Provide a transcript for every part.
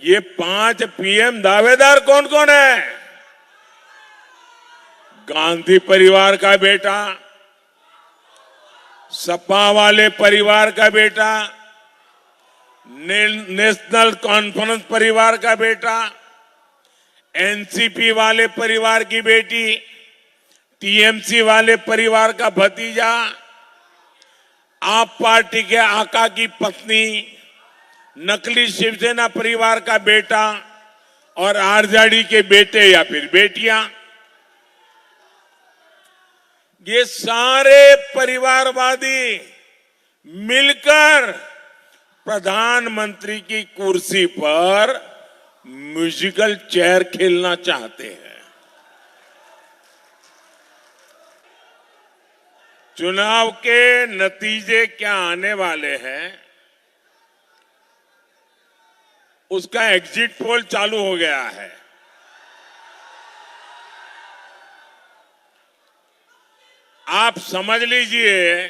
ये 5 पीएम दावेदार कौन कौन है? गांधी परिवार का बेटा, सपा वाले परिवार का बेटा, नेशनल कॉन्फ्रेंस परिवार का बेटा, एनसीपी वाले परिवार की बेटी, टीएमसी वाले परिवार का भतीजा, आप पार्टी के आका की पत्नी, नकली शिवसेना परिवार का बेटा और आरजेडी के बेटे या फिर बेटियां, ये सारे परिवारवादी मिलकर प्रधानमंत्री की कुर्सी पर म्यूजिकल चेयर खेलना चाहते हैं। चुनाव के नतीजे क्या आने वाले हैं, उसका एग्जिट पोल चालू हो गया है। आप समझ लीजिए,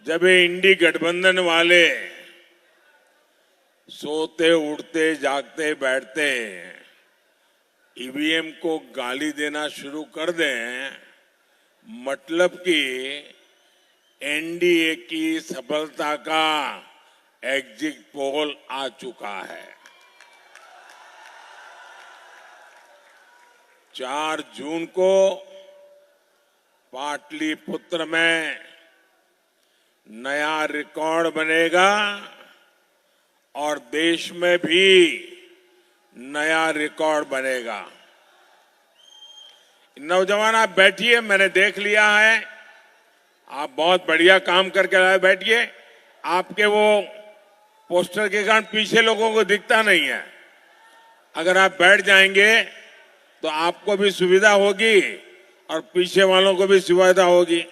जब ये इंडी गठबंधन वाले सोते उठते जागते बैठते ईवीएम को गाली देना शुरू कर दें, मतलब कि एनडीए की सफलता का एग्जिट पोल आ चुका है। 4 जून को पाटलिपुत्र में नया रिकॉर्ड बनेगा और देश में भी नया रिकॉर्ड बनेगा। नौजवान आप बैठिए, मैंने देख लिया है, आप बहुत बढ़िया काम करके आए, बैठिए। आपके वो पोस्टर के कारण पीछे लोगों को दिखता नहीं है। अगर आप बैठ जाएंगे तो आपको भी सुविधा होगी और पीछे वालों को भी सुविधा होगी।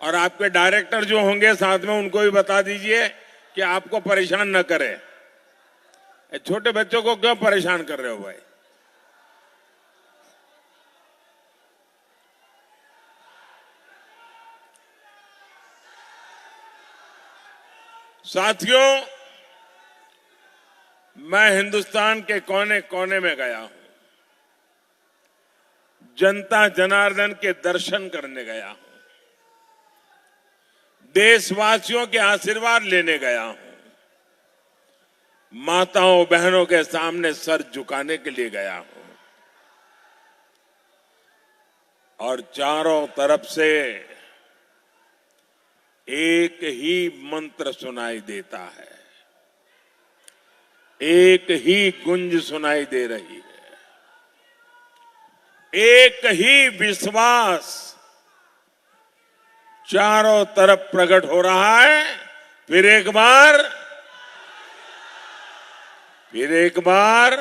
और आपके डायरेक्टर जो होंगे साथ में, उनको भी बता दीजिए कि आपको परेशान न करे। छोटे बच्चों को क्यों परेशान कर रहे हो भाई? साथियों, मैं हिंदुस्तान के कोने कोने में गया हूं, जनता जनार्दन के दर्शन करने गया हूं, देशवासियों के आशीर्वाद लेने गया हूं, माताओं बहनों के सामने सर झुकाने के लिए गया हूं और चारों तरफ से एक ही मंत्र सुनाई देता है, एक ही गुंज सुनाई दे रही है, एक ही विश्वास चारों तरफ प्रकट हो रहा है। फिर एक बार, फिर एक बार,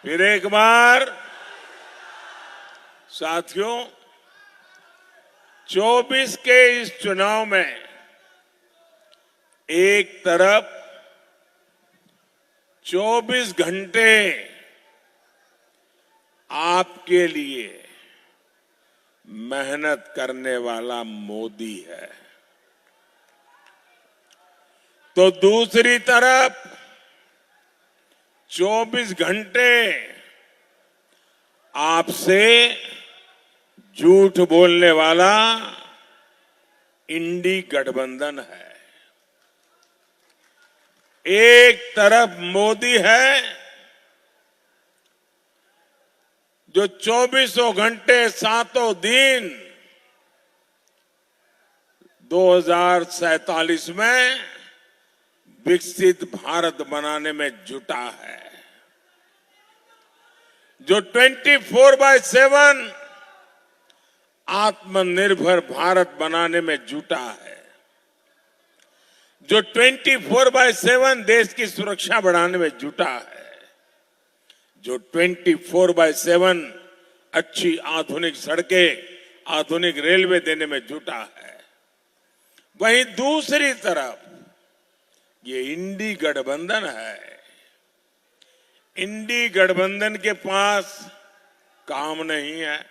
फिर एक बार। साथियों, 24 के इस चुनाव में एक तरफ 24 घंटे आपके लिए मेहनत करने वाला मोदी है, तो दूसरी तरफ 24 घंटे आपसे झूठ बोलने वाला इंडी गठबंधन है। एक तरफ मोदी है जो 24 घंटे 7 दिन 2047 में विकसित भारत बनाने में जुटा है, जो 24/7 आत्मनिर्भर भारत बनाने में जुटा है, जो 24/7 देश की सुरक्षा बढ़ाने में जुटा है, जो 24/7 अच्छी आधुनिक सड़कें, आधुनिक रेलवे देने में जुटा है। वहीं दूसरी तरफ ये इंडी गठबंधन है। इंडी गठबंधन के पास काम नहीं है,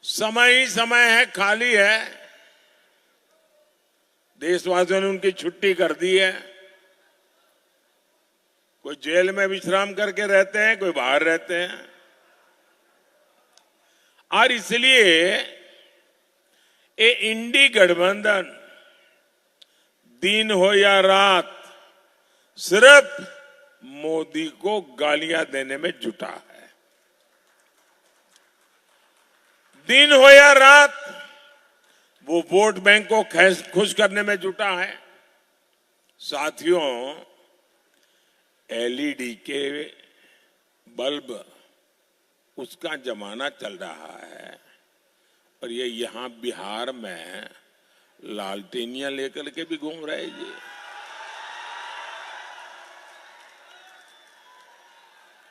समय ही समय है, खाली है। देशवासियों ने उनकी छुट्टी कर दी है। कोई जेल में विश्राम करके रहते हैं, कोई बाहर रहते हैं। और इसलिए ये इंडी गठबंधन दिन हो या रात सिर्फ मोदी को गालियां देने में जुटा है। दिन हो या रात वो वोट बैंक को खुश करने में जुटा है। साथियों, एलईडी के बल्ब उसका जमाना चल रहा है और ये यहां बिहार में लालटेनियां लेकर के भी घूम रहे जी।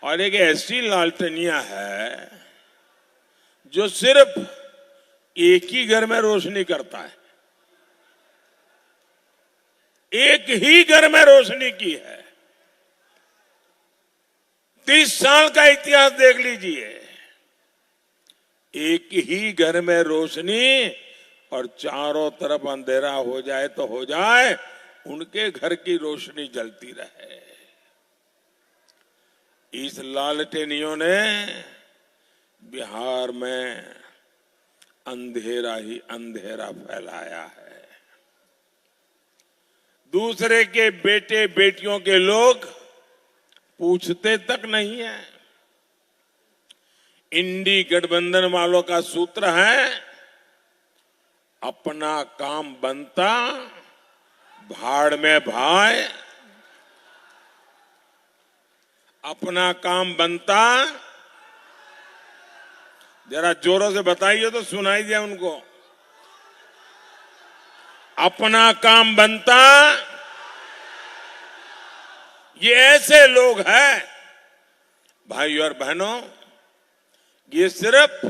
और एक ऐसी लालटेनियां है जो सिर्फ एक ही घर में रोशनी करता है, एक ही घर में रोशनी की है। 30 साल का इतिहास देख लीजिए, एक ही घर में रोशनी और चारों तरफ अंधेरा हो जाए तो हो जाए, उनके घर की रोशनी जलती रहे। इस लालटेनियों ने बिहार में अंधेरा ही अंधेरा फैलाया है। दूसरे के बेटे बेटियों के लोग पूछते तक नहीं है। इंडी गठबंधन वालों का सूत्र है, अपना काम बनता भाड़ में भाए। अपना काम बनता, जरा जोरों से बताइए तो सुनाई दिया उनको। अपना काम बनता, ये ऐसे लोग हैं भाइयों और बहनों, ये सिर्फ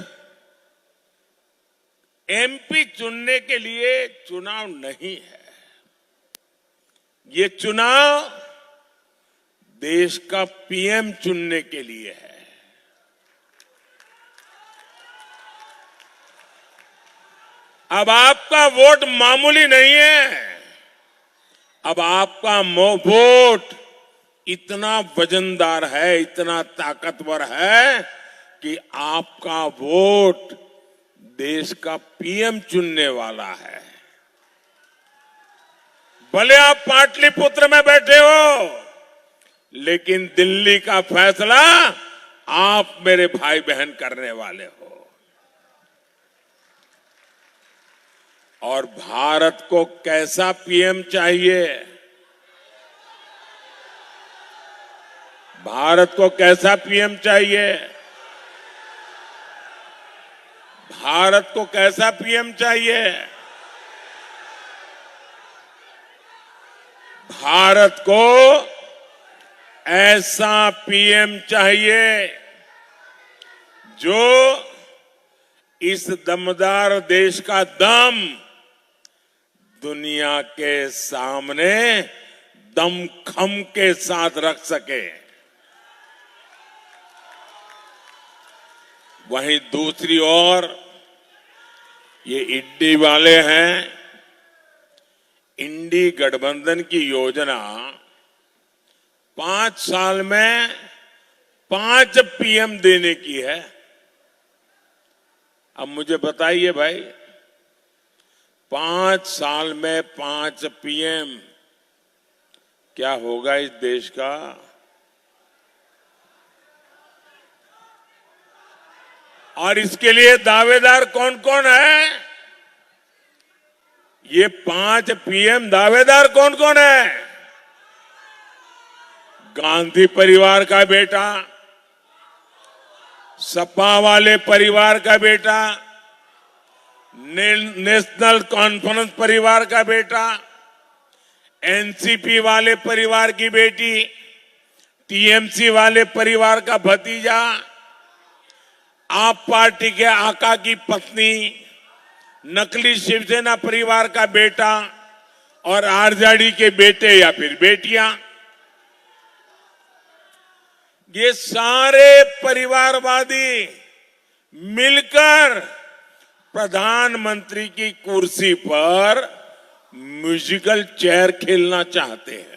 एमपी चुनने के लिए चुनाव नहीं है, ये चुनाव देश का पीएम चुनने के लिए है। अब आपका वोट मामूली नहीं है, अब आपका वोट इतना वजनदार है, इतना ताकतवर है कि आपका वोट देश का पीएम चुनने वाला है। भले आप पाटलिपुत्र में बैठे हो, लेकिन दिल्ली का फैसला आप मेरे भाई बहन करने वाले हो। और भारत को कैसा पीएम चाहिए, भारत को कैसा पीएम चाहिए, भारत को कैसा पीएम चाहिए? भारत को ऐसा पीएम चाहिए जो इस दमदार देश का दम दुनिया के सामने दमखम के साथ रख सके। वहीं दूसरी ओर ये इंडी वाले हैं, इंडी गठबंधन की योजना 5 साल में 5 पीएम देने की है। अब मुझे बताइए भाई, 5 साल में 5 पीएम क्या होगा इस देश का? और इसके लिए दावेदार कौन कौन है? ये 5 पीएम दावेदार कौन कौन है? गांधी परिवार का बेटा, सपा वाले परिवार का बेटा, नेशनल कॉन्फ्रेंस परिवार का बेटा, एनसीपी वाले परिवार की बेटी, टीएमसी वाले परिवार का भतीजा, आप पार्टी के आका की पत्नी, नकली शिवसेना परिवार का बेटा और आरजेडी के बेटे या फिर बेटियां, ये सारे परिवारवादी मिलकर प्रधानमंत्री की कुर्सी पर म्यूजिकल चेयर खेलना चाहते हैं।